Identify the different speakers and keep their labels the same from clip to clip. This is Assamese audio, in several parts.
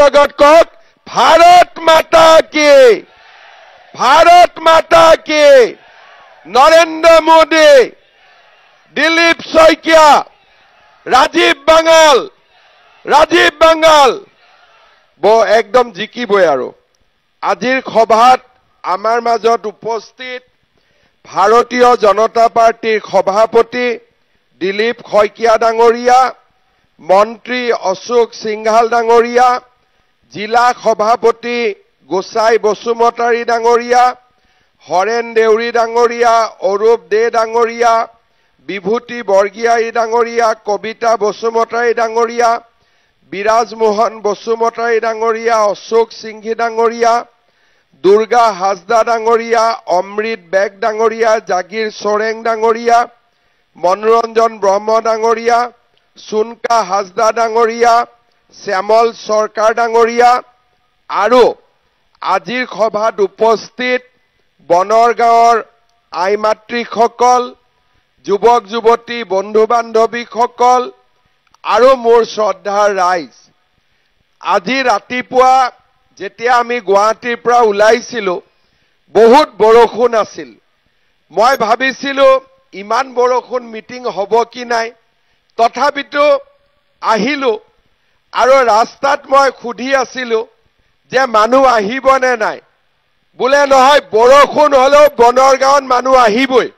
Speaker 1: লগত কওক ভাৰত মাতা কি, ভাৰত মাতা কি। নৰেন্দ্ৰ মোদী, দিলীপ শইকীয়া, ৰাজীৱ বাঙ্গাল একদম জিকিবই। আৰু আজিৰ সভাত আমাৰ মাজত উপস্থিত ভাৰতীয় জনতা পাৰ্টিৰ সভাপতি দিলীপ শইকীয়া ডাঙৰীয়া, মন্ত্ৰী অশোক সিংঘাল ডাঙৰীয়া, জিলা সভাপতি গোসাই বসুমতাৰী ডাঙৰীয়া, হৰেণ দেউৰী ডাঙৰীয়া, অৰূপ দে ডাঙৰীয়া, বিভূতি বৰগীয়াৰী ডাঙৰীয়া, কবিতা বসুমতাৰী ডাঙৰীয়া, বিৰাজমোহন বসুমতাৰী ডাঙৰীয়া, অশোক সিংঘি ডাঙৰীয়া, দুৰ্গা হাজদা ডাঙৰীয়া, অমৃত বেগ ডাঙৰীয়া, জাগিৰ সোৰেং ডাঙৰীয়া, মনোৰঞ্জন ব্ৰহ্ম ডাঙৰীয়া, চুনকা হাজদা ডাঙৰীয়া, শ্যামল চৰকাৰ ডাঙৰীয়া আৰু আজিৰ সভাত উপস্থিত বনৰগাঁৱৰ আই মাতৃসকল, যুৱক যুৱতী, বন্ধু বান্ধৱীসকল আৰু মোৰ শ্ৰদ্ধাৰ ৰাইজ। আজি ৰাতিপুৱা যেতিয়া আমি গুৱাহাটীৰ পৰা ওলাইছিলো বহুত বৰষুণ আছিল। মই ভাবিছিলো ইমান বৰষুণ মিটিং হ'ব কি নাই, তথাপিতো আহিলো আৰু ৰাস্তাত মই সুধি আছিলো যে মানুহ আহিবনে নাই। বোলে নহয়, বৰষুণ হলেও বনৰগাঁৱত মানুহ আহিবই।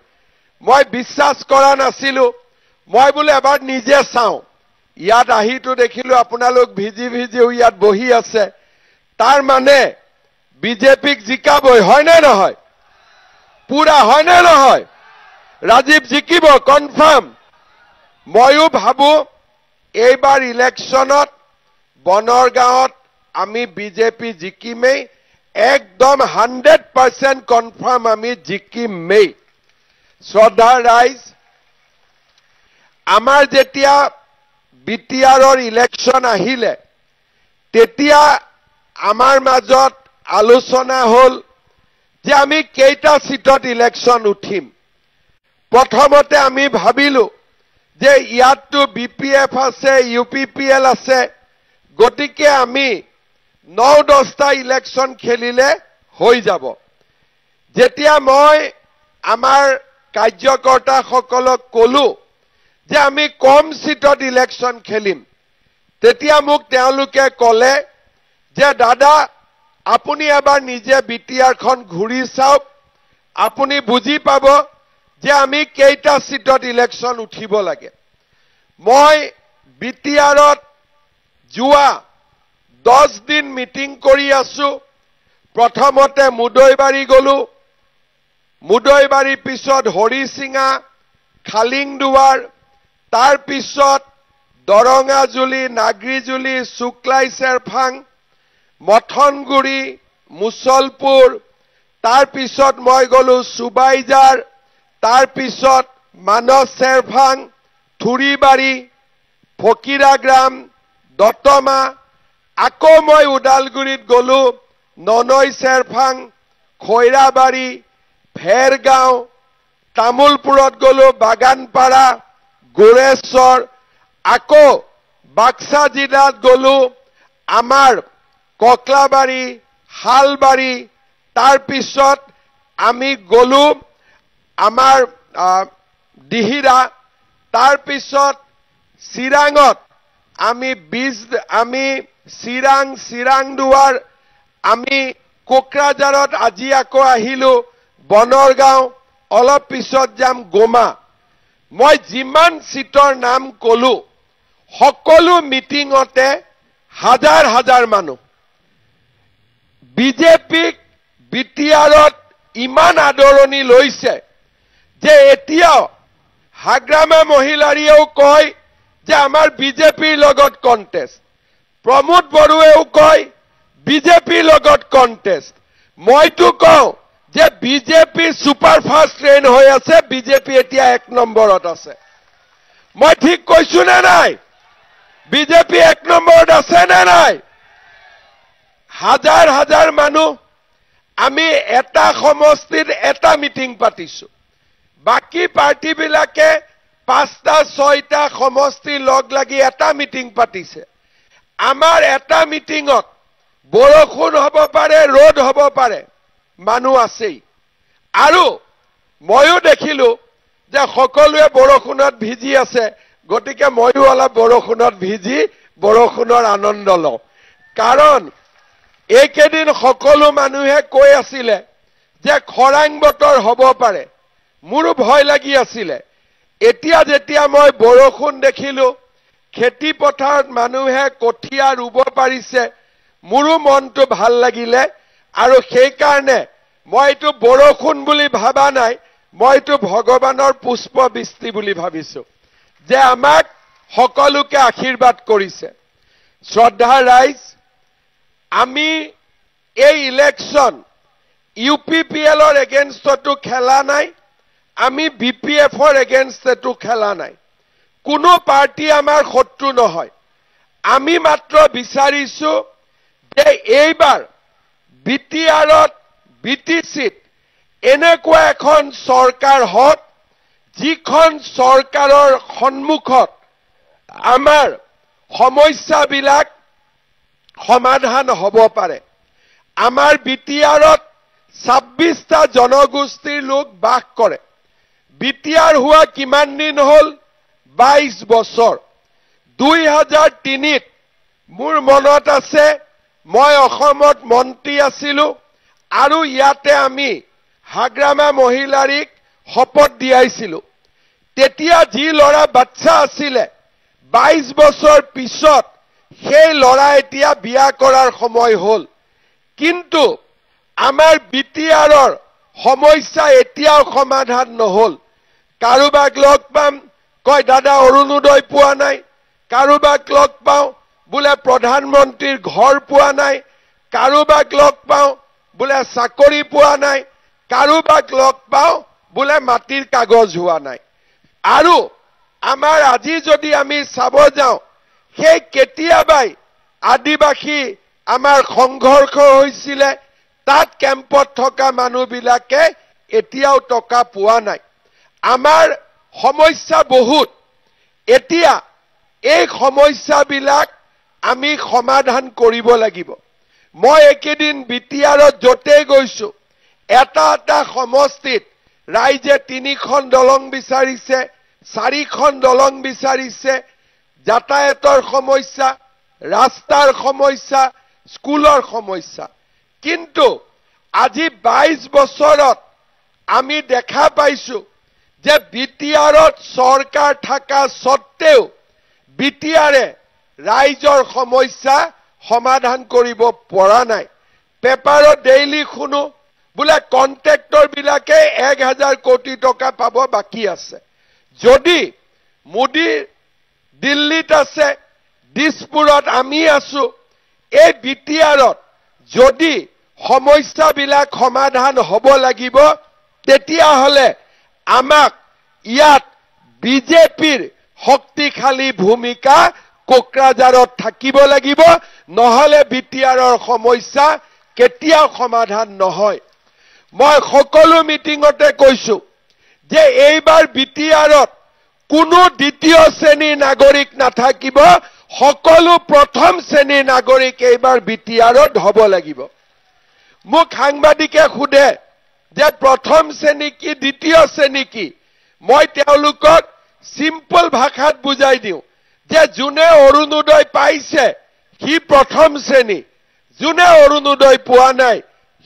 Speaker 1: মই বিশ্বাস কৰা নাছিলো। মই বোলে এবাৰ নিজে চাওঁ। ইয়াত আহিতো দেখিলো আপোনালোক ভিজি ভিজিও ইয়াত বহি আছে। তাৰ মানে বিজেপিক জিকাবই, হয় নে নহয়? পুৰা হয় নে নহয়? ৰাজীৱ জিকিব কনফাৰ্ম। ময়ো ভাবো এইবাৰ ইলেকশ্যনত বনৰগাঁৱত আমি বিজেপি জিকিমেই, একদম 100% কনফাৰ্ম আমি জিকিমেই। শ্ৰদ্ধাৰ ৰাইজ, আমাৰ যেতিয়া বিটিআৰৰ ইলেকশ্যন আহিলে তেতিয়া আমাৰ মাজত আলোচনা হল যে আমি কেইটা সিটত ইলেকশ্যন উঠিম। প্ৰথমতে আমি ভাবিলো যে ইয়াততো বিপিএফ আছে, ইউপিপিএল আছে, গতিকে আমি 9-10টা ইলেকশ্যন খেলিলে হৈ যাব। যেতিয়া মই আমাৰ কাৰ্যকৰ্তাসকলক কলো যে আমি কম সিটত ইলেকশ্যন খেলিম, তেতিয়া মোক তেওঁলোকে কলে যে দাদা আপুনি এবাৰ নিজে বিটিআৰখন ঘূৰি চাওক, আপুনি বুজি পাব যে আমি কেইটা সিটত ইলেকশ্যন উঠিব লাগে। মই বিটিআৰত যোৱা 10 দিন মিটিং কৰি আছো। প্ৰথমতে মুদৈবাৰী গলো, মুদৈবাৰীৰ পিছত হৰিচিঙা, খালিংদুৱাৰ, তাৰ পিছত দৰঙাজুলি, নাগৰিজুলি, শুক্লাই চেৰফাং, মথনগুৰি, মুছলপুৰ, তাৰ পিছত মই গলো সুবাইজাৰ, তাৰ পিছত মানস চেৰফাং, থুৰিবাৰী, ফকিৰাগ্ৰাম, দতমা, আকৌ মই ওদালগুৰিত গলো, ননৈ চেৰফাং, খৈৰাবাৰী, ভেৰগাঁও, তামুলপুৰত গলো বাগানপাৰা, গোৰেশ্বৰ, আকৌ বাক্সা জিলাত গলো আমাৰ ককলাবাৰী, হালবাৰী, তাৰ পিছত আমি গলো আমাৰ দিহিৰা, তাৰ পিছত চিৰাঙত আমি চিৰাংদুৱাৰ, আমি কোকৰাঝাৰত আজি আকৌ আহিলো, বনৰগাঁও, অলপ পিছত যাম গোমা। মই যিমান সিটৰ নাম কলো সকলো মিটিঙতে হাজাৰ হাজাৰ মানুহ। বিজেপিক বিটিআৰত ইমান আদৰণি লৈছে যে এতিয়াও হাগ্ৰামা মহিলাৰীয়েও কয় যে আমাৰ বিজেপিৰ লগত কণ্টেষ্ট, প্ৰমোদ বড়োৱেও কয় বিজেপিৰ লগত কণ্টেষ্ট। মইতো কওঁ যে বিজেপি সুপাৰফাষ্ট ট্ৰেইন হৈ আছে, বিজেপি এতিয়া 1 নম্বৰত আছে। মই ঠিক কৈছো নে নাই? বিজেপি 1 নম্বৰত আছে নে নাই? হাজাৰ হাজাৰ মানুহ। আমি এটা সমষ্টিত এটা মিটিং পাতিছো, বাকী পাৰ্টিবিলাকে 5টা 6টা সমষ্টি লগ লাগি এটা মিটিং পাতিছে। আমাৰ এটা মিটিঙত বৰষুণ হ'ব পাৰে, ৰ'দ হ'ব পাৰে, মানুহ আছেই। আৰু ময়ো দেখিলো যে সকলোৱে বৰষুণত ভিজি আছে, গতিকে ময়ো অলপ বৰষুণত ভিজি বৰষুণৰ আনন্দ লওঁ। কাৰণ এইকেইদিন সকলো মানুহে কৈ আছিলে যে খৰাং বতৰ হ'ব পাৰে, মোৰো ভয় লাগি আছিলে। এতিয়া যেতিয়া মই বৰষুণ দেখিলো, খেতি পথাৰত মানুহে কঠীয়া ৰুব পাৰিছে, মোৰো মনটো ভাল লাগিলে। আৰু সেইকাৰণে মই এইটো বৰষুণ বুলি ভাবা নাই, মই এইটো ভগৱানৰ পুষ্পবৃষ্টি বুলি ভাবিছো, যে আমাক সকলোকে আশীৰ্বাদ কৰিছে। শ্ৰদ্ধা ৰাইজ, আমি এই ইলেকশ্যন UPPLৰ এগেইনষ্টতো খেলা নাই, আমি BPFৰ এগেইনষ্টতো খেলা নাই। কোনো পাৰ্টি আমাৰ শত্ৰু নহয়। আমি মাত্ৰ বিচাৰিছো যে এইবাৰ BTRত BTCত এনেকুৱা এখন চৰকাৰ হওক, যিখন চৰকাৰৰ সন্মুখত আমাৰ সমস্যাবিলাক সমাধান হ'ব পাৰে। আমাৰ BTRত 26টা জনগোষ্ঠীৰ লোক বাস কৰে। BTR হোৱা কিমান দিন হ'ল? 22 বছৰ। 2003ত মোৰ মনত আছে, মই অসমত মন্ত্ৰী আছিলো, আৰু ইয়াতে আমি হাগ্ৰামা মহিলাৰীক শপত দিয়াইছিলো। তেতিয়া যি ল'ৰা বাচ্চা আছিলে, 22 বছৰ পিছত সেই ল'ৰা এতিয়া বিয়া কৰাৰ সময় হ'ল। কিন্তু আমাৰ BTRৰ সমস্যা এতিয়াও সমাধান নহ'ল। কাৰোবাক লগ পাম, কয় দাদা অৰুণোদয় পোৱা নাই। কাৰোবাক লগ পাওঁ, বোলে প্ৰধানমন্ত্ৰীৰ ঘৰ পোৱা নাই। কাৰোবাক লগ পাওঁ, বোলে চাকৰি পোৱা নাই। কাৰোবাক লগ পাওঁ, বোলে মাটিৰ কাগজ হোৱা নাই। আৰু আমাৰ আজি যদি আমি চাব যাওঁ, সেই কেতিয়াবাই আদিবাসী আমাৰ সংঘৰ্ষ হৈছিলে, তাত কেম্পত থকা মানুহবিলাকে এতিয়াও টকা পোৱা নাই। আমাৰ সমস্যা বহুত। এতিয়া এই সমস্যাবিলাক আমি সমাধান কৰিব লাগিব। মই একেদিন BTRত য'তেই গৈছো, এটা এটা সমষ্টিত ৰাইজে 3খন দলং বিচাৰিছে, 4খন দলং বিচাৰিছে। যাতায়াতৰ সমস্যা, ৰাস্তাৰ সমস্যা, স্কুলৰ সমস্যা। কিন্তু আজি 22 বছৰত আমি দেখা পাইছো যে BTRত চৰকাৰ থকা সত্ত্বেও BTRে ৰাইজৰ সমস্যা সমাধান কৰিব পৰা নাই। পেপাৰত ডেইলি শুনো, বোলে কন্ট্ৰেক্টৰ বিলাকে 1000 কোটি টকা পাব বাকী আছে। যদি মোদী দিল্লীত আছে, দিছপুৰত আমি আছো, এই BTRত যদি সমস্যাবিলাক সমাধান হ'ব লাগিব, তেতিয়াহ'লে আমাক ইয়াত BJPৰ শক্তিশালী ভূমিকা কোকৰাঝাৰত থাকিব লাগিব, নহ'লে BTRৰ সমস্যা কেতিয়াও সমাধান নহয়। মই সকলো মিটিঙতে কৈছো যে এইবাৰ BTRত কোনো দ্বিতীয় শ্ৰেণীৰ নাগৰিক নাথাকিব, সকলো প্ৰথম শ্ৰেণীৰ নাগৰিক এইবাৰ BTRত হ'ব লাগিব। মোক সাংবাদিকে সোধে যে প্ৰথম শ্ৰেণী কি, দ্বিতীয় শ্ৰেণী কি? মই তেওঁলোকক সিম্পল ভাষাত বুজাই দিওঁ যে যোনে অৰুণোদয় পাইছে সি প্ৰথম শ্ৰেণী, যোনে অৰুণোদয় পোৱা নাই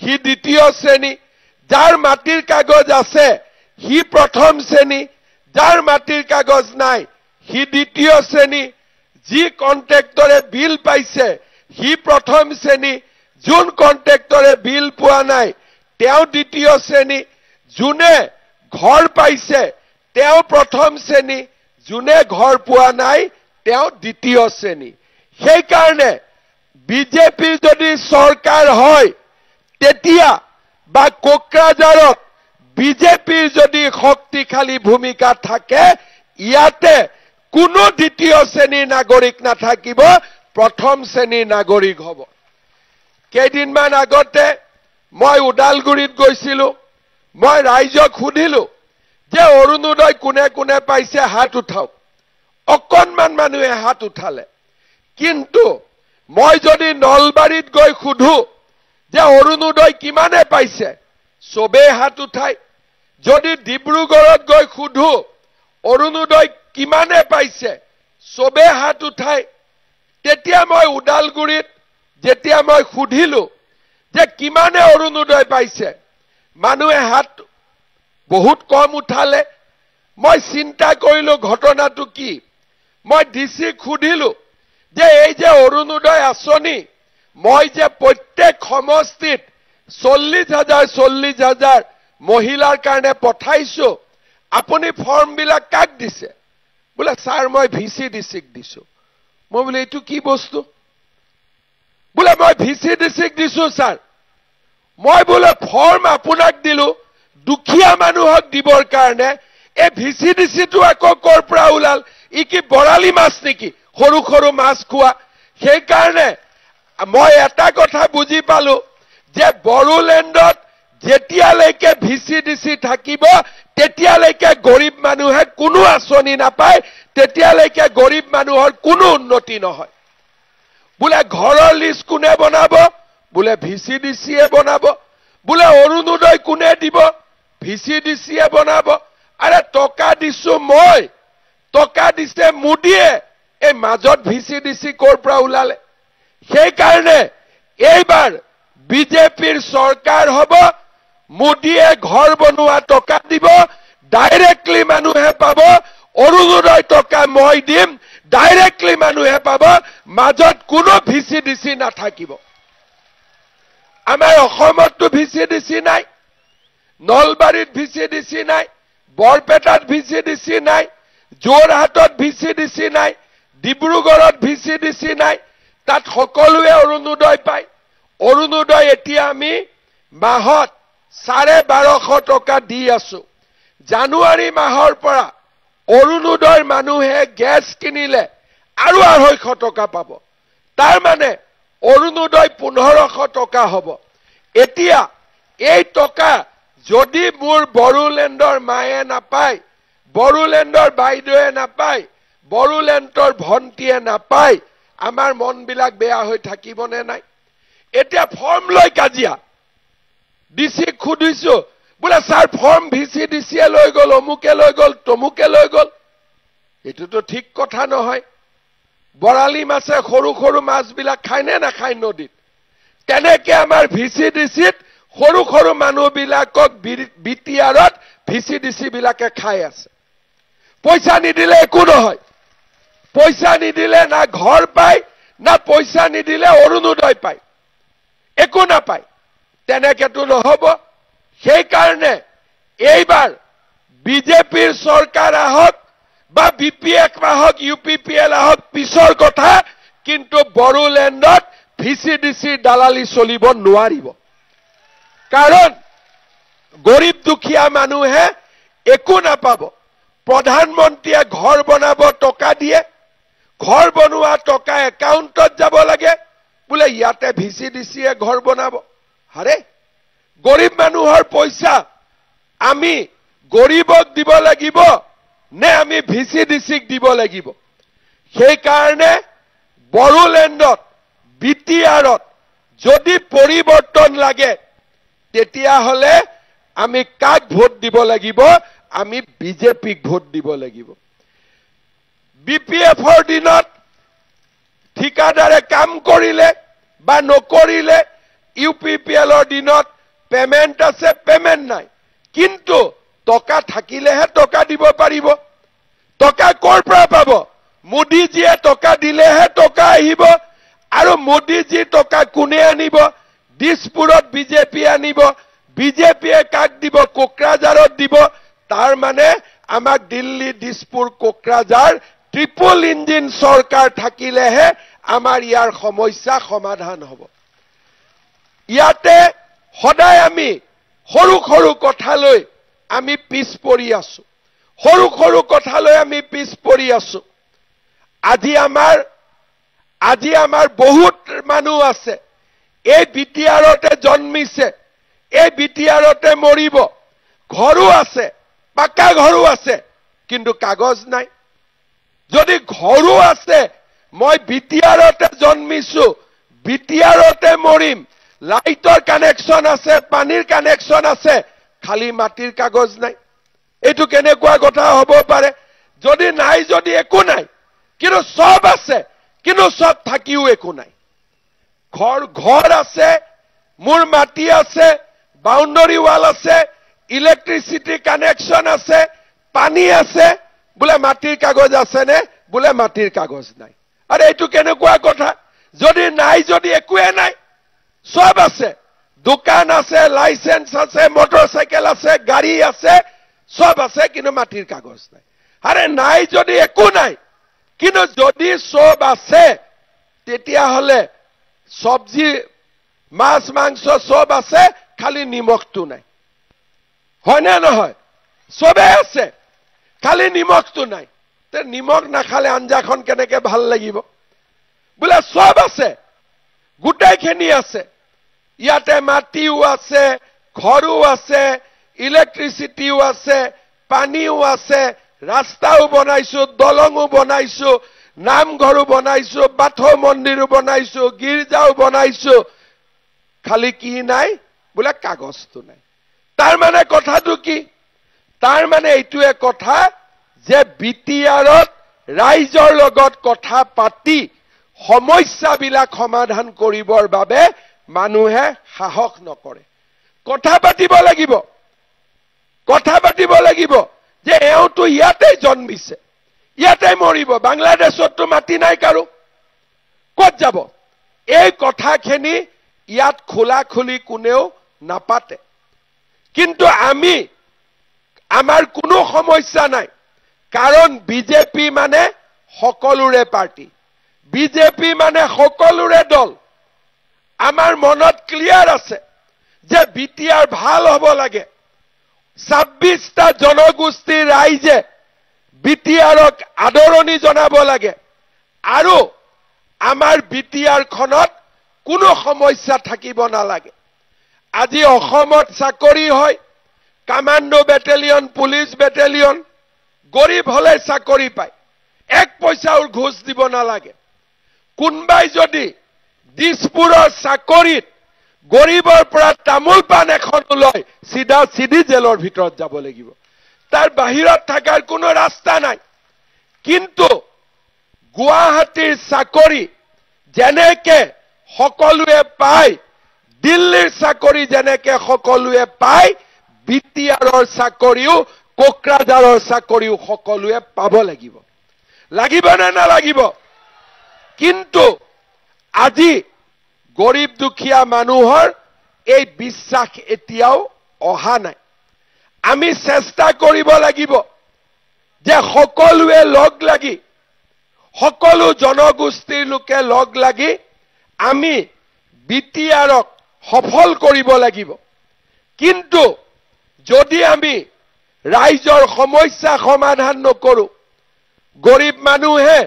Speaker 1: সি দ্বিতীয় শ্ৰেণী। যাৰ মাটিৰ কাগজ আছে সি প্ৰথম শ্ৰেণী, যাৰ মাটিৰ কাগজ নাই সি দ্বিতীয় শ্ৰেণী। যি কন্ট্ৰেক্টৰে বিল পাইছে সি প্ৰথম শ্ৰেণী, যোন কন্ট্ৰেক্টৰে বিল পোৱা নাই তেওঁ দ্বিতীয় শ্ৰেণী। যোনে ঘৰ পাইছে তেওঁ প্ৰথম শ্ৰেণী, যোনে ঘৰ পোৱা নাই তেওঁ দ্বিতীয় শ্ৰেণী। সেইকাৰণে BJP যদি চৰকাৰ হয়, তেতিয়া বা কোকৰাঝাৰত BJPৰ যদি শক্তিশালী ভূমিকা থাকে, ইয়াতে কোনো দ্বিতীয় শ্ৰেণীৰ নাগৰিক নাথাকিব, প্ৰথম শ্ৰেণীৰ নাগৰিক হ'ব। কেইদিনমান আগতে মই ওদালগুৰিত গৈছিলো। মই ৰাইজক সুধিলো যে অৰুণোদয় কোনে কোনে পাইছে হাত উঠাওক। অকণমান মানুহে হাত উঠালে, কিন্তু মই যদি নলবাৰীত গৈ সুধো যে অৰুণোদয় কিমানে পাইছে, সবে হাত উঠাই। যদি ডিব্ৰুগড়ত গৈ সুধো অৰুণোদয় কিমানে পাইছে, সবে হাত উঠাই। তেতিয়া মই ওদালগুৰিত যেতিয়া মই সুধিলো যে কিমানে অৰুণোদয় পাইছে, মানুহে হাত বহুত কম উঠালে। মই চিন্তা কৰিলো ঘটনাটো কি। মই ডিসিক সুধিলো যে এই যে অৰুণোদয় আঁচনি মই যে প্ৰত্যেক সমষ্টিত 40,000 মহিলাৰ কাৰণে পঠাইছো, আপুনি ফৰ্মবিলাক কাক দিছে? বোলে স্যাৰ মই ভিসি ডিসিক দিছো। মই বোলে এইটো কি বস্তু? বোলে মই ভিসি ডিসিক দিছো স্যাৰ। মই বোলে ফৰ্ম আপোনাক দিলো দুখীয়া মানুহক দিবৰ কাৰণে, এই ভিসি ডিসিটো আকৌ কৰ পৰা ওলাল? ই কি বৰালি মাছ নেকি, সৰু সৰু মাছ খোৱা? সেই কাৰণে মই এটা কথা বুজি পালো যে বড়োলেণ্ডত যেতিয়ালৈকে ভিসি ডিসি থাকিব তেতিয়ালৈকে গৰীব মানুহে কোনো আঁচনি নাপায়, তেতিয়ালৈকে গৰীব মানুহৰ কোনো উন্নতি নহয়। বোলে ঘৰৰ লিষ্ট কোনে বনাব? বোলে ভিসি ডিসিয়ে বনাব। বোলে অৰুণোদয় কোনে দিব? ভিসি ডিসিয়ে বনাব। আরে টকা দিছো মই, টকা দিছে মোদীয়ে, এই মাজত ভিসি ডিসি কৰ পৰা ওলালে? সেই কাৰণে এইবাৰ বিজেপিৰ চৰকাৰ হ'ব, মোদীয়ে ঘৰ বনোৱা টকা দিব, ডাইৰেক্টলি মানুহে পাব। অৰুণোদয় টকা মই দিম, ডাইৰেক্টলি মানুহে পাব, মাজত কোনো ভিসি ডিসি নাথাকিব। আমাৰ অসমততো ভিসি ডিসি নাই, নলবাৰীত ভিসি ডিসি নাই, বৰপেটাত ভিসি ডিসি নাই, যোৰহাটত ভিসি ডিসি নাই, ডিব্ৰুগড়ত ভিসি ডিসি নাই। তাত সকলোৱে অৰুণোদয় পায়। অৰুণোদয় এতিয়া আমি মাহত 1250 টকা দি আছো। জানুৱাৰী মাহৰ পৰা অৰুণোদয়ৰ মানুহে গেছ কিনিলে আৰু 250 টকা পাব। তাৰ মানে অৰুণোদয় 1500 টকা হ'ব। এতিয়া এই টকা যদি মোৰ বড়োলেণ্ডৰ মায়ে নাপায়, বড়োলেণ্ডৰ বাইদেৱে নাপায়, বড়োলেণ্ডৰ ভণ্টিয়ে নাপায়, আমাৰ মনবিলাক বেয়া হৈ থাকিবনে নাই? এতিয়া ফৰ্ম লৈ কাজিয়া। ডিসিক সুধিছো, বোলে স্যাৰ ফৰ্ম ভিসি ডিসিয়ে লৈ গ'ল, অমুকে লৈ গ'ল, তমুকে লৈ গ'ল। এইটোতো ঠিক কথা নহয়। বৰালি মাছে সৰু সৰু মাছবিলাক খায়নে নাখায় নদীত? তেনেকে আমাৰ ভিসি ডিসিত সৰু সৰু মানুহবিলাকক বিটিআৰত ভিসি ডিসি বিলাকে খাই আছে। পইচা নিদিলে একো নহয়। পইচা নিদিলে না ঘৰ পায়, না পইচা নিদিলে অৰুণোদয় পায়, একো নাপায়। তেনেকেতো নহব। সেই কাৰণে এইবাৰ বিজেপিৰ চৰকাৰ আহক বা বিপিএফ আহক, ইউপিপিএল আহক, পিছৰ কথা, কিন্তু বড়োলেণ্ডত ভিসি ডিসিৰ দালালি চলিব নোৱাৰিব। কাৰণ গৰীব দুখীয়া মানুহে একো নাপাব। প্ৰধানমন্ত্ৰীয়ে ঘৰ বনাব টকা দিয়ে, ঘৰ বনোৱা টকা একাউণ্টত যাব লাগে, বোলে ইয়াতে ভিসি ডিসিয়ে ঘৰ বনাব। আৰে গৰীব মানুহৰ পইচা আমি গৰীবক দিব লাগিব নে আমি ভিসি ডিসিক দিব লাগিব? সেই কাৰণে বড়োলেণ্ডত বিটিআৰত যদি পৰিৱৰ্তন লাগে তেতিয়াহ'লে আমি কাক ভোট দিব লাগিব? আমি বিজেপিক ভোট দিব লাগিব। বিপিএফৰ দিনত ঠিকাদাৰে কাম কৰিলে বা নকৰিলে, ইউপিপিএলৰ দিনত পেমেন্ট আছে, পেমেন্ট নাই, কিন্তু টকা থাকিলেহে টকা দিব পাৰিব। টকা কৰ পৰা পাব? মোদীজীয়ে টকা দিলেহে টকা আহিব। আৰু মোদীজী টকা কোনে আনিব? দিছপুৰত বিজেপি আনিব। বিজেপিয়ে কাক দিব? কোকৰাঝাৰত দিব। তাৰ মানে আমাক দিল্লী, দিছপুৰ, কোকৰাঝাৰ ট্ৰিপল ইঞ্জিন চৰকাৰ থাকিলেহে আমাৰ ইয়াৰ সমস্যা সমাধান হ'ব। ইয়াতে সদায় আমি সৰু সৰু কথালৈ আমি পিছ পৰি আছো, সৰু সৰু কথালৈ আমি পিছ পৰি আছো। আজি আমাৰ বহুত মানুহ আছে এই বিটিআৰতে জন্মিছে, এই বিটিআৰতে মৰিব। ঘৰো আছে, পাকা ঘৰো আছে, কিন্তু কাগজ নাই। যদি ঘৰো আছে, মই বিটিআৰতে জন্মিছো, বিটিআৰতে মৰিম, লাইটৰ কানেকশ্যন আছে, পানীৰ কানেকশ্যন আছে, খালি মাটিৰ কাগজ নাই। এইটো কেনেকুৱা কথা হ'ব পাৰে? যদি নাই, যদি একো নাই, কিন্তু সব আছে, কিন্তু সব থাকিও একো নাই। ঘৰ আছে, মোৰ মাটি আছে, বাউণ্ডাৰী ৱাল আছে, ইলেক্ট্ৰিচিটি কানেকশ্যন আছে, পানী আছে, বোলে মাটিৰ কাগজ আছে নে? বোলে মাটিৰ কাগজ নাই। আৰে এইটো কেনেকুৱা কথা? যদি নাই, যদি একোৱে নাই, সব আছে, দোকান আছে, লাইসেন্স আছে, মটৰচাইকেল আছে, গাড়ী আছে, সব আছে, কিন্তু মাটিৰ কাগজ নাই। আৰে নাই যদি একো নাই, কিন্তু যদি সব আছে, তেতিয়াহ'লে সবজি, মাছ, মাংস সব আছে, খালি নিমখটো নাই। হয় নে নহয়? সবে আছে, খালি নিমখটো নাই। তে নিমখ নাখালে আঞ্জাখন কেনেকে ভাল লাগিব? বোলে সব আছে, গোটেইখিনি আছে, ইয়াতে মাটিও আছে, ঘৰো আছে, ইলেক্ট্ৰিচিটিও আছে, পানীও আছে, ৰাস্তাও বনাইছো, দলঙো বনাইছো, নামঘৰো বনাইছো, বাথৌ মন্দিৰো বনাইছো, গীৰ্জাও বনাইছো, খালি কি নাই? বোলে কাগজটো নাই। তাৰ মানে কথাটো কি? তাৰ মানে এইটোৱে কথা যে বিটিআৰত ৰাইজৰ লগত কথা পাতি সমস্যাবিলাক সমাধান কৰিবৰ বাবে মানুহে সাহস নকৰে। কথা পাতিব লাগিব, কথা পাতিব লাগিব যে এওঁতো ইয়াতে জন্মিছে, ইয়াতে মৰিব, বাংলাদেশতো মাটি নাই কাৰো, ক'ত যাব? এই কথাখিনি ইয়াত খোলাখুলি কোনেও নাপাতে। কিন্তু আমাৰ কোনো সমস্যা নাই, কাৰণ বিজেপি মানে সকলোৰে পাৰ্টি, বিজেপি মানে সকলোৰে দল। আমাৰ মনত ক্লিয়াৰ আছে যে বিটিআৰ ভাল হ'ব লাগে। 26টা জনগোষ্ঠীৰ ৰাইজে বিটিআৰক আদৰণি জনাব লাগে, আৰু আমাৰ বিটিআৰখনত কোনো সমস্যা থাকিব নালাগে। আজি অসমত চাকৰি হয়, কামাণ্ডো বেটেলিয়ন, পুলিচ বেটেলিয়ন, গৰীব হলে চাকৰি পায়, এক পইচাও ঘোষ দিব নালাগে। কোনবাই যদি দিছপুৰৰ চাকৰিত গৰীবৰ পৰা তামোল পাণ এখন লয়, চিধা চিধি জেলৰ ভিতৰত যাব লাগিব, তাৰ বাহিৰত থকাৰ কোনো ৰাস্তা নাই। কিন্তু গুৱাহাটীৰ চাকৰি যেনেকে সকলোৱে পায়, দিল্লীৰ চাকৰি যেনেকে সকলোৱে পায়, বিটিআৰৰ চাকৰিও, কোকৰাঝাৰৰ চাকৰিও সকলোৱে পাব লাগিব। লাগিব নে নালাগিব? কিন্তু আজি গৰীব দুখীয়া মানুহৰ এই বিশ্বাস এতিয়াও অহা নাই। আমি চেষ্টা কৰিব লাগিব যে সকলোৱে লগ লাগি, সকলো জনগোষ্ঠীৰ লোকে লগ লাগি আমি বিটিআৰক সফল কৰিব লাগিব। কিন্তু যদি আমি ৰাইজৰ সমস্যা সমাধান নকৰো, গৰীব মানুহে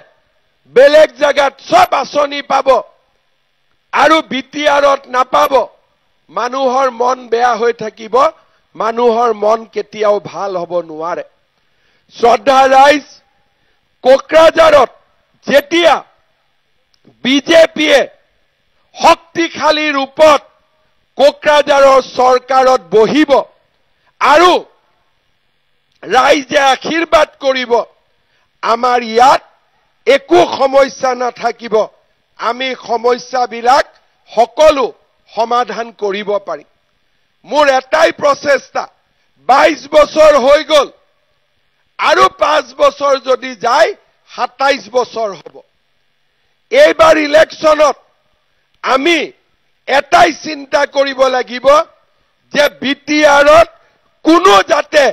Speaker 1: বেলেগ জায়গাত সব আঁচনি পাব আৰু বিটিআৰত নাপাব, মানুহৰ মন বেয়া হৈ থাকিব, মানুহৰ মন কেতিয়াও ভাল হ'ব নোৱাৰে। শ্ৰদ্ধা ৰাইজ, কোকৰাঝাৰত যেতিয়া বিজেপিয়ে শক্তিশালী ৰূপত কোকৰাঝাৰৰ চৰকাৰত বহিব আৰু ৰাইজে আশীৰ্বাদ কৰিব, আমাৰ ইয়াত একো সমস্যা নাথাকিব, আমি সমস্যাবিলাক সকলো সমাধান কৰিব পাৰিম। মোৰ এটাই প্ৰচেষ্টা, 22 বছৰ হৈ গ'ল, আৰু 5 বছৰ যদি যায় 27 বছৰ হ'ব। এইবাৰ ইলেকশ্যনত আমি এটাই চিন্তা কৰিব লাগিব যে বিটিআৰত কোনো যাতে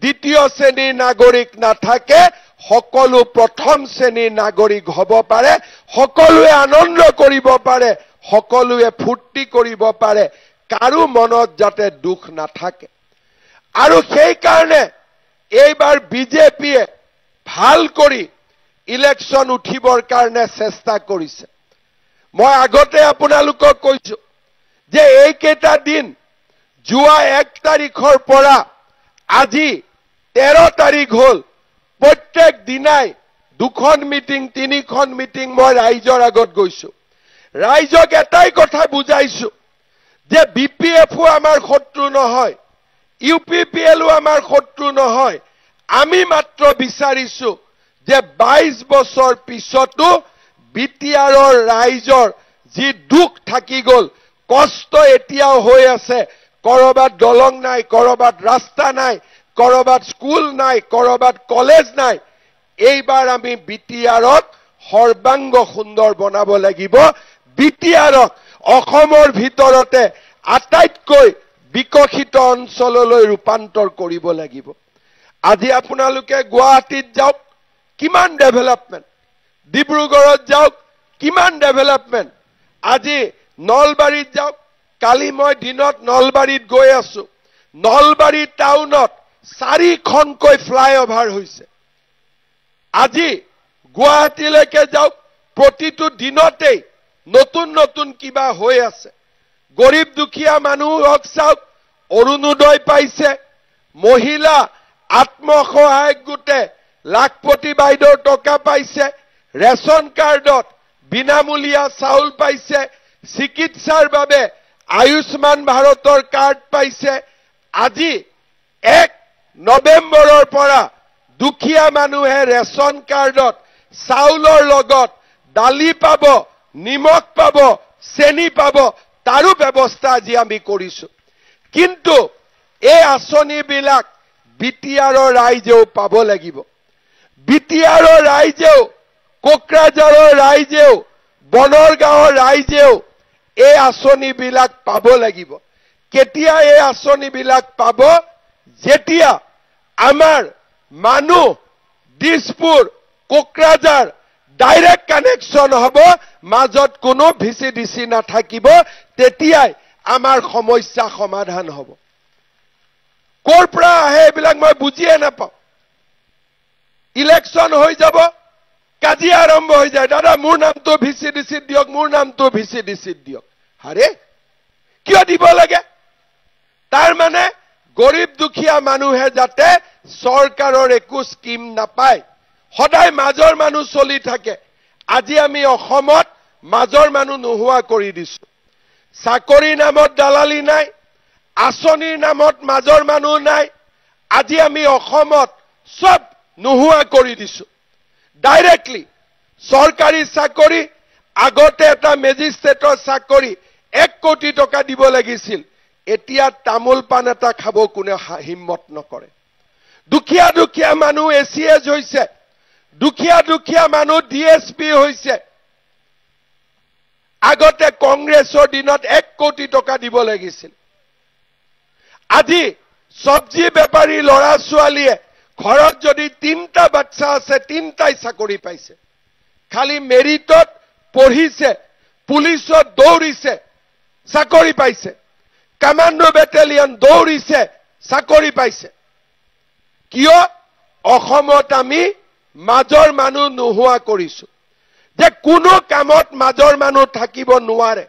Speaker 1: দ্বিতীয় শ্ৰেণীৰ নাগৰিক নাথাকে, সকলো প্ৰথম শ্ৰেণীৰ নাগৰিক হ'ব পাৰে, সকলোৱে আনন্দ কৰিব পাৰে, সকলোৱে ফূৰ্তি কৰিব পাৰে, কাৰো মনত যাতে দুখ নাথাকে। আৰু সেই কাৰণে এইবাৰ বিজেপিয়ে ভাল কৰি ইলেকশ্যন উঠিবৰ কাৰণে চেষ্টা কৰিছে। মই আগতে আপোনালোকক কৈছো যে এইকেইটা দিন, যোৱা 1 তাৰিখৰ পৰা আজি 13 তাৰিখ হ'ল, প্ৰত্যেক দিনাই দুখন মিটিং তিনিখন মিটিং মই ৰাইজৰ আগত গৈছো ৰাইজক এটাই কথা বুজাইছো যে বিপিএফও আমাৰ শত্ৰু নহয় ইউপিপিএলও আমাৰ শত্ৰু নহয় আমি মাত্ৰ বিচাৰিছো যে 22 বছৰ পিছতো বিটিআৰৰ ৰাইজৰ যি দুখ থাকি গল কষ্ট এতিয়াও হৈ আছে কৰবাত দলং নাই কৰবাত ৰাস্তা নাই কৰবাত স্কুল নাই কৰবাত কলেজ নাই এইবাৰ আমি বিটিআৰক সৰ্বাঙ্গ সুন্দৰ বনাব লাগিব বিটিআৰক অসমৰ ভিতৰতে আটাইতকৈ বিকশিত অঞ্চললৈ ৰূপান্তৰ কৰিব লাগিব আজি আপোনালোকে গুৱাহাটীত যাওক কিমান ডেভেলপমেন্ট ডিব্ৰুগড়ত যাওক কিমান ডেভেলপমেন্ট আজি নলবাৰীত যাওক কালি মই দিনত নলবাৰীত গৈ আছো নলবাৰী টাউনত 4খনকৈ ফ্লাইঅভাৰ হৈছে আজি গুৱাহাটীলৈকে যাওক প্ৰতিটো দিনতেই নতুন নতুন কিবা হৈ আছে গৰীব দুখীয়া মানুহক চাওক অৰুণোদয় পাইছে মহিলা আত্মসহায়ক গোটে লাখপতি বাইদেউৰ টকা পাইছে ৰেশন কাৰ্ডত বিনামূলীয়া চাউল পাইছে চিকিৎসাৰ বাবে আয়ুষ্মান ভাৰতৰ কাৰ্ড পাইছে আজি 1 নৱেম্বৰৰ পৰা দুখীয়া মানুহে ৰেশন কাৰ্ডত চাউলৰ লগত দালি পাব নিমখ পাব চেনি পাব তাৰো ব্যৱস্থা আজি আমি কৰিছো কিন্তু এই আঁচনিবিলাক বিটিআৰৰ ৰাইজেও পাব লাগিব বিটিআৰৰ ৰাইজেও কোকৰাঝাৰৰ ৰাইজেও বনৰগাঁৱৰ ৰাইজেও এই আঁচনিবিলাক পাব লাগিব কেতিয়া এই আঁচনিবিলাক পাব যেতিয়া আমাৰ মানুহ দিছপুৰ কোকৰাঝাৰ ডাইৰেক্ট কানেকশন হ'ব মাজত কোনো ভিচিডিসি নাথাকিব তেতিয়াই আমাৰ সমস্যা সমাধান হ'ব কৰ পৰা আহে এইবিলাক মই বুজিয়ে নাপাওঁ ইলেকশন হৈ যাব কাজিয়া আৰম্ভ হৈ যায় দাদা মোৰ নামটো ভিচিডিসি দিয়ক মোৰ নামটো ভিচিডিসি দিয়ক আৰে কিয় দিব লাগে তাৰ মানে গৰীব দুখীয়া মানুহে যাতে চৰকাৰৰ একো স্কিম নাপায় সদায় মাজৰ মানুহ চলি থাকে আজি আমি অসমত মাজৰ মানুহ নোহোৱা কৰি দিছো চাকৰি নামত দালালি নাই আঁচনিৰ নামত মাজৰ মানুহ নাই আজি আমি অসমত সব নোহোৱা কৰি দিছো ডাইৰেক্টলি চৰকাৰী চাকৰি আগতে এটা মেজিষ্ট্ৰেটৰ চাকৰি 1 কোটি টকা দিব লাগিছিল এতিয়া তামোল পান এটা খাব কোনে হিম্মত নকৰে দুখীয়া দুখীয়া মানুহ এসিএস হৈছে দুখীয়া দুখীয়া মানুহ ডিএসপি হৈছে আগতে কংগ্ৰেছৰ দিনত 1 কোটি টকা দিব লাগিছিল আজি সবজি বেপাৰী লৰা ছোৱালীয়ে ঘৰত যদি 3টা বাচ্চা আছে 3টাই চাকৰি পাইছে খালি মেৰিটত পঢ়িছে পুলিচত দৌৰিছে চাকৰি পাইছে কমান্ডো বেটেলিয়ন দৌৰিছে চাকৰি পাইছে কিয় অসমত আমি মাজৰ মানুহ নোহোৱা কৰিছো যে কোনো কামত মাজৰ মানুহ থাকিব নোৱাৰে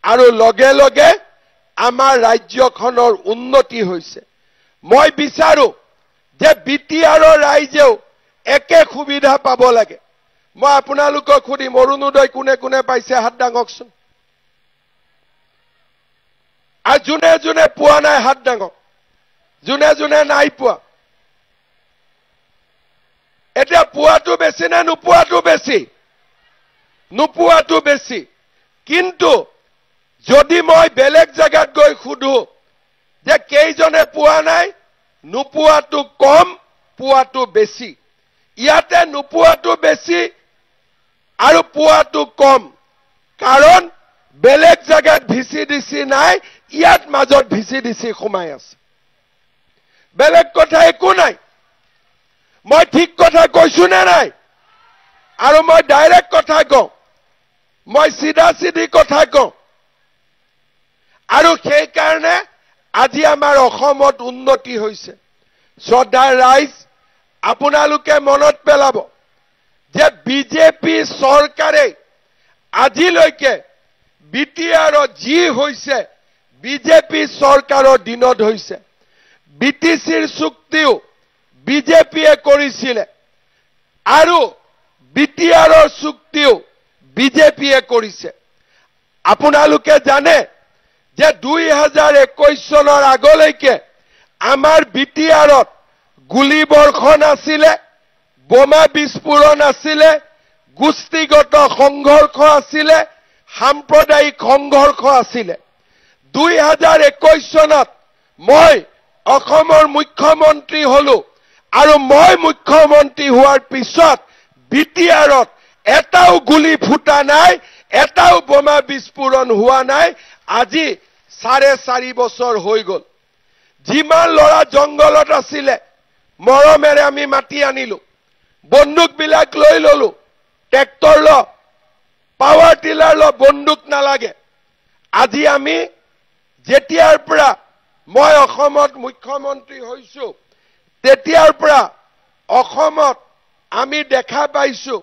Speaker 1: আৰু লগে লগে আমাৰ ৰাজ্যখনৰ উন্নতি হৈছে মই বিচাৰো যে বিটিআৰৰ ৰাইজেও একে সুবিধা পাব লাগে মই আপোনালোকক খুদিম অৰুণোদয় কোনে কোনে পাইছে হাত দাঙকচোন আৰু যোনে যোনে পোৱা নাই হাত দাঙক যোনে যোনে নাই পোৱা এতিয়া পোৱাটো বেছি না নোপোৱাটো বেছি নোপোৱাটো বেছি কিন্তু যদি মই বেলেগ জায়গাত গৈ খুদু যে কেইজনে পোৱা নাই নোপোৱাটো কম পোৱাটো বেছি ইয়াতে নোপোৱাটো বেছি আৰু পোৱাটো কম কাৰণ বেলেগ জায়গাত ভিচিডিসি নাই ইয়াত মাজত ভিচিডিসি সোমাই আছে বেলেগ কথা একো নাই মই ঠিক কথা কৈছো নে নাই আৰু মই ডাইৰেক্ট কথা কওঁ মই সিধা সিধি কথা কওঁ আৰু সেই কাৰণে আজি আমাৰ অসমত উন্নতি হৈছে শ্ৰদ্ধাৰ ৰাইজ আপোনালোকে মনত পেলাব যে বিজেপি চৰকাৰে আজিলৈকে বিটিআৰৰ যি হৈছে বিজেপি চৰকাৰৰ দিনত হৈছে বিটিচিৰ চুক্তিও বিজেপিয়ে কৰিছিলে আৰু বিটিআৰৰ চুক্তিও বিজেপিয়ে কৰিছে আপোনালোকে জানে যে 2021 চনৰ আগলৈকে আমাৰ বিটিআৰত গুলি বৰ্ষণ আছিলে বোমা বিস্ফোৰণ আছিলে গোষ্ঠীগত সংঘৰ্ষ আছিলে সাম্প্ৰদায়িক সংঘৰ্ষ আছিলে 2021 চনত মই অসমৰ মুখ্যমন্ত্ৰী হলো আৰু মই মুখ্যমন্ত্ৰী হোৱাৰ পিছত বিটিআৰত এটাও গুলি ফুটা নাই এটাও বোমা বিস্ফোৰণ হোৱা নাই আজি 4.5 বছৰ হৈ গল যিমান লৰা জংগলত আছিলে মৰমেৰে আমি মাটি আনিলো বন্দুক বিলাক লৈ ললো ট্ৰেক্টৰ ল পাৱাৰ টিলাৰ ল বন্দুক নালাগে আজি আমি যেতিয়াৰ পৰা মই অসমত মুখ্যমন্ত্ৰী হৈছো তেতিয়াৰ পৰা অসমত আমি দেখা পাইছো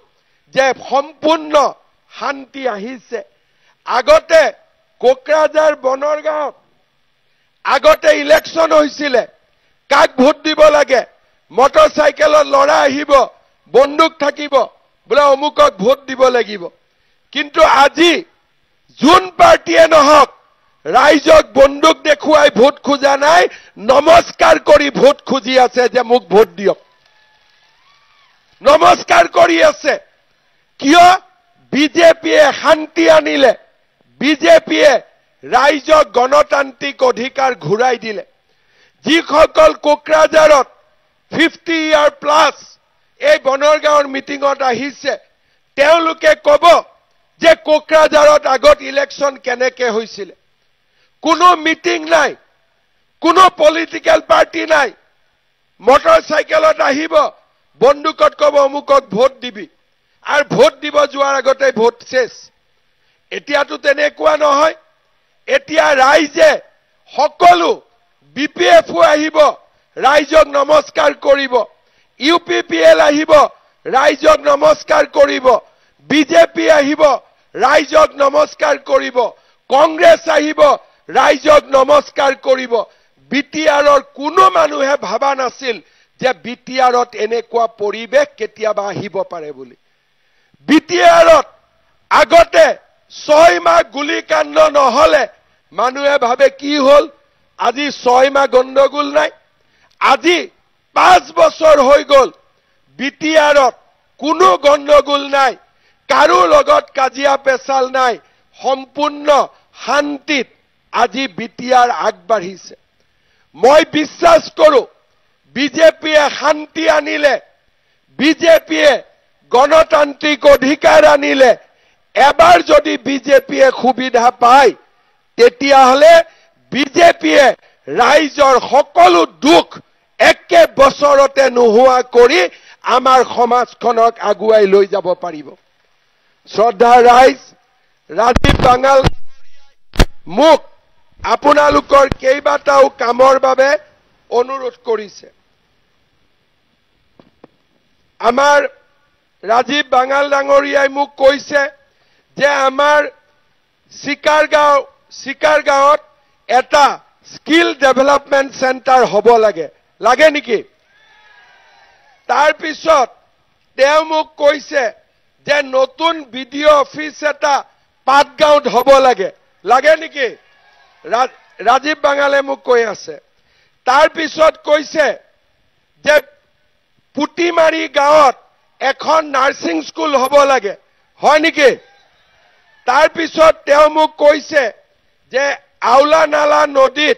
Speaker 1: যে সম্পূৰ্ণ শান্তি আহিছে আগতে কোকৰাঝাৰ বনৰগাঁৱত আগতে ইলেকশন হৈছিলে কাক ভোট দিব লাগে মটৰচাইকেলত লৰা আহিব বন্দুক থাকিব বলে অমুকক ভোট দিব লাগিব কিন্তু আজি যোন পাৰ্টিয়ে নহক ৰাইজক বন্দুক দেখুৱাই ভোট খোজা নাই নমস্কাৰ কৰি ভোট খুজি আছে যে মোক ভোট দিয়ক নমস্কাৰ কৰি আছে কিয় বিজেপিয়ে শান্তি আনিলে বিজেপিয়ে ৰাইজক গণতান্ত্ৰিক অধিকাৰ ঘূৰাই দিলে যিসকল কোকৰাঝাৰত 50 ইয়াৰ প্লাস এই বনৰগাঁৱৰ মিটিঙত আহিছে তেওঁলোকে কব যে কোকৰাঝাৰত আগত ইলেকশন কেনেকে হৈছিল কোনো মিটিং নাই কোনো পলিটিক্যাল পাৰ্টি নাই মটৰচাইকেলত আহিব বন্দুকত কব অমুকক ভোট দিবি আৰু ভোট দিব যোৱাৰ আগতে ভোট শেষ এতিয়াতো তেনেকুৱা নহয় এতিয়া ৰাইজে সকলো বিপিএফও আহিব ৰাইজক নমস্কাৰ কৰিব ইউপিপিএল আহিব ৰাইজক নমস্কাৰ কৰিব বিজেপি আহিব ৰাইজক নমস্কাৰ কৰিব কংগ্ৰেছ আহিব ৰাইজক নমস্কাৰ কৰিব বিটিআৰৰ কোনো মানুহে ভাবা নাছিল যে বিটিআৰত এনেকুৱা পৰিবেশ কেতিয়াবা আহিব পাৰে বুলি বিটিআৰত আগতে 6 মাহ গুলিকাণ্ড নহলে মানুহে ভাবে কি হল আজি 6 মাহ গণ্ডগোল নাই আজি 5 বছৰ হৈ গল বিটিআৰত কোনো গণ্ডগোল নাই কাৰো লগত কাজিয়া পেছাল নাই সম্পূৰ্ণ শান্তিত আজি বিটিআৰ আগবাঢ়িছে মই বিশ্বাস কৰো বিজেপিয়ে শান্তি আনিলে বিজেপিয়ে গণতান্ত্ৰিক অধিকাৰ আনিলে এবাৰ যদি বিজেপিয়ে সুবিধা পায় তেতিয়াহলে বিজেপিয়ে ৰাইজৰ সকলো দুখ একে বছৰতে নোহোৱা কৰি আমাৰ সমাজখনক আগুৱাই লৈ যাব পাৰিব শ্ৰদ্ধা ৰাইজ ৰাজীৱ বাঙাল মোক আপোনালোকৰ কেইবাটাও কামৰ বাবে অনুৰোধ কৰিছে আমাৰ ৰাজীৱ বাঙাল ডাঙৰীয়াই মোক কৈছে যে আমাৰ চিকাৰগাঁৱত এটা স্কিল ডেভেলপমেন্ট সেন্টাৰ হ'ব লাগে নেকি তাৰ পিছত তেওঁ মোক কৈছে যে নতুন ভিডিঅ অফিস এটা পাটগাঁৱত হ'ব লাগে নেকি ৰাজীৱ বাঙালে মোক কৈ আছে তাৰ পিছত কৈছে যে পুটিমাৰী গাঁৱত এখন নাৰ্সিং স্কুল হ'ব লাগে হয় নেকি তাৰ পিছত তেওঁ মোক কৈছে যে আউলা নালা নদীত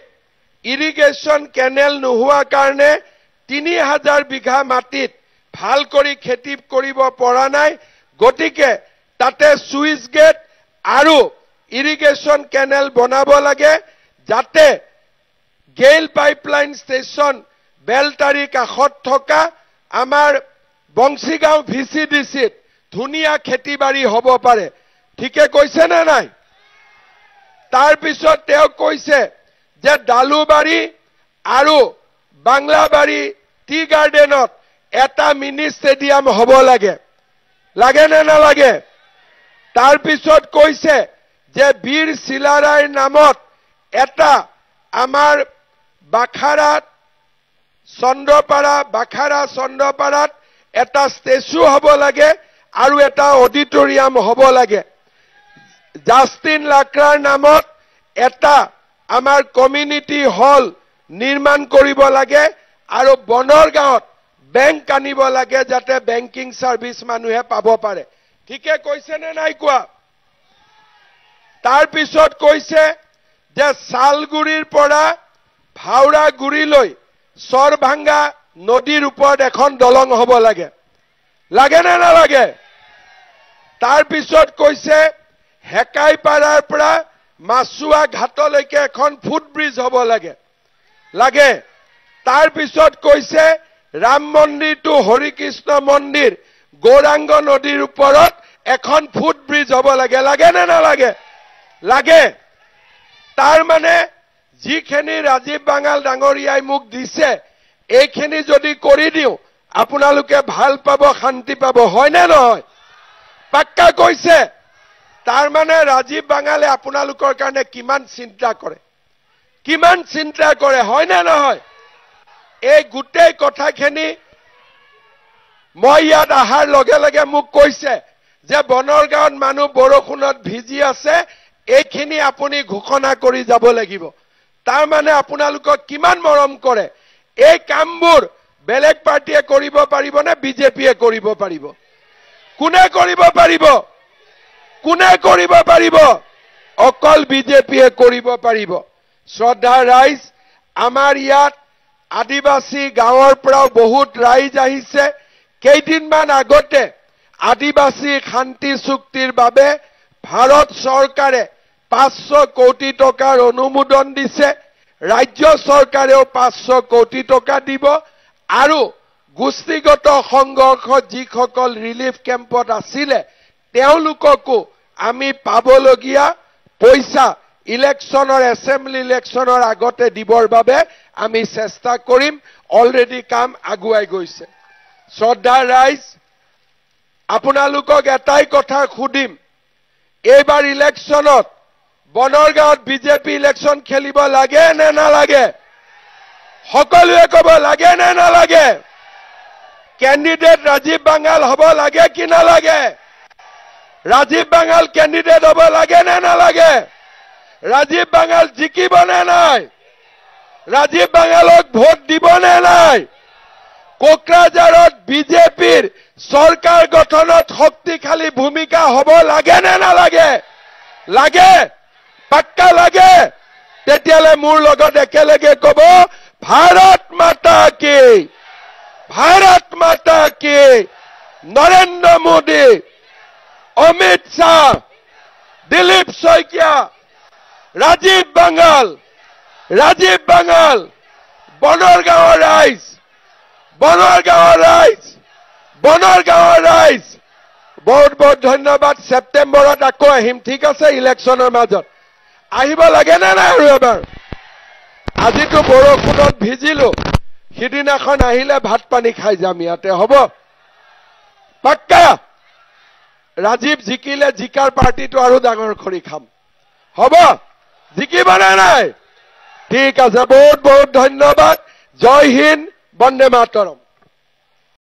Speaker 1: ইৰিগেশ্যন কেনেল নোহোৱা কাৰণে 3000 বিঘা মাটিত ভাল কৰি খেতি কৰিব পৰা নাই গতিকে তাতে সুইচ গেট আৰু ইৰিগেশ্যন কেনেল বনাব লাগে যাতে গেইল পাইপলাইন ষ্টেচন বেলটাৰী কাষত থকা আমাৰ বংশীগাঁও ভিচিডিচিত ধুনীয়া খেতিবাৰী হ'ব পাৰে ঠিকে কৈছে নে নাই তাৰ পিছত তেওঁ কৈছে যে ডালুবাৰী আৰু বাংলাবাৰী টি গাৰ্ডেনত এটা মিনি ষ্টেডিয়াম হ'ব লাগে নে নালাগে তাৰ পিছত কৈছে যে বীৰ চিলাৰায়ৰ নামত এটা আমাৰ বাখাৰা চন্দ্ৰপাৰাত এটা ষ্টেচু হ'ব লাগে আৰু এটা অডিটৰিয়াম হ'ব লাগে জাষ্টিন লাকৰাৰ নামত এটা আমাৰ কমিউনিটি হল নিৰ্মাণ কৰিব লাগে আৰু বনৰগাঁৱত বেংক আনিব লাগে যাতে বেংকিং সাৰ্ভিস মানুহে পাব পাৰে ঠিকে কৈছে নে নাই কোৱা তাৰ পিছত কৈছে যে সালগুৰিৰ পৰা ভাওৰাগুৰিলৈ সৰভাঙ্গা নদীৰ ওপৰত এখন দলং হ'ব লাগে লাগে নে নালাগে তাৰ পিছত কৈছে হেকাইপাৰাৰ পৰা মাছুৱা ঘাটলৈকে এখন ফুটব্ৰিজ হ'ব লাগে লাগে তাৰ পিছত কৈছে ৰাম মন্দিৰ টু হৰিকৃষ্ণ মন্দিৰ গৌৰাঙ্গ নদীৰ ওপৰত এখন ফুটব্ৰিজ হ'ব লাগে লাগে নে নালাগে লাগে তাৰ মানে যিখিনি ৰাজীৱ বাঙাল ডাঙৰীয়াই মোক দিছে এইখিনি যদি কৰি দিও আপোনালোকে ভাল পাব শান্তি পাব হয় নে নহয় পাক্কা কৈছে তাৰ মানে ৰাজীৱ বাঙালে আপোনালোকৰ কাৰণে কিমান চিন্তা কৰে হয় নে নহয় এই গোটেই কথাখিনি মই ইয়াত আহাৰ লগে লগে মোক কৈছে যে বনৰগাঁৱত মানুহ বৰষুণত ভিজি আছে এইখিনি আপুনি ঘোষণা কৰি যাব লাগিব তাৰ মানে আপোনালোকক কিমান মৰম কৰে এই কামবোৰ বেলেগ পাৰ্টিয়ে কৰিব পাৰিব নে বিজেপিয়ে কৰিব পাৰিব কোনে কৰিব পাৰিব অকল বিজেপিয়ে কৰিব পাৰিব শ্ৰদ্ধা ৰাইজ আমাৰ ইয়াত আদিবাসী গাঁৱৰ পৰা বহুত ৰাইজ আহিছে কেইদিনমান আগতে আদিবাসী শান্তি চুক্তিৰ বাবে ভাৰত চৰকাৰে 500 কোটি টকাৰ অনুমোদন দিছে ৰাজ্য চৰকাৰেও 500 কোটি টকা দিব আৰু গোষ্ঠীগত সংঘৰ্ষত যিসকল ৰিলিফ কেম্পত আছিল তেওঁলোককো আমি পাবলগীয়া পইচা ইলেকশনৰ এছেম্বলি ইলেকশনৰ আগতে দিবৰ বাবে আমি চেষ্টা কৰিম অলৰেডি কাম আগুৱাই গৈছে শ্ৰদ্ধা ৰাইজ আপোনালোকক এটাই কথা খুদিম এইবাৰ ইলেকশনত বনৰগাঁৱত বিজেপি ইলেকশন খেলিব লাগে নে নালাগে সকলোৱে ক'ব লাগে নে নালাগে কেণ্ডিডেট ৰাজীৱ বাঙাল হ'ব লাগে কি নালাগে ৰাজীৱ বাঙাল কেণ্ডিডেট হ'ব লাগে নে নালাগে ৰাজীৱ বাঙাল জিকিব নে নাই ৰাজীৱ বাঙালক ভোট দিব নে নাই কোকৰাঝাৰত বিজেপিৰ চৰকাৰ গঠনত শক্তিশালী ভূমিকা হ'ব লাগে নে নালাগে লাগে পাক্কা লাগে তেতিয়ালে মোৰ লগত একেলগে ক'ব ভাৰত মাতা কি নৰেন্দ্ৰ মোদী অমিত শাহ দিলীপ শইকীয়া ৰাজীৱ বাঙাল বনৰগাঁৱৰ ৰাইজ বহুত বহুত ধন্যবাদ সেপ্টেম্বৰত আকৌ আহিম ঠিক আছে ইলেকশনৰ মাজত আহিব লাগে নে নাই আৰু এবাৰ আজিতো বৰষুণত ভিজিলো সিদিনাখন আহিলে ভাত পানী খাই যাম ইয়াতে হ'ব পাক্কা ৰাজীৱ জিকিলে জিকাৰ পাৰ্টিটো আৰু ডাঙৰ কৰি খাম হ'ব জিকিব নে নাই ঠিক আছে বহুত বহুত ধন্যবাদ জয় হিন্দ বন্দে মাতৰম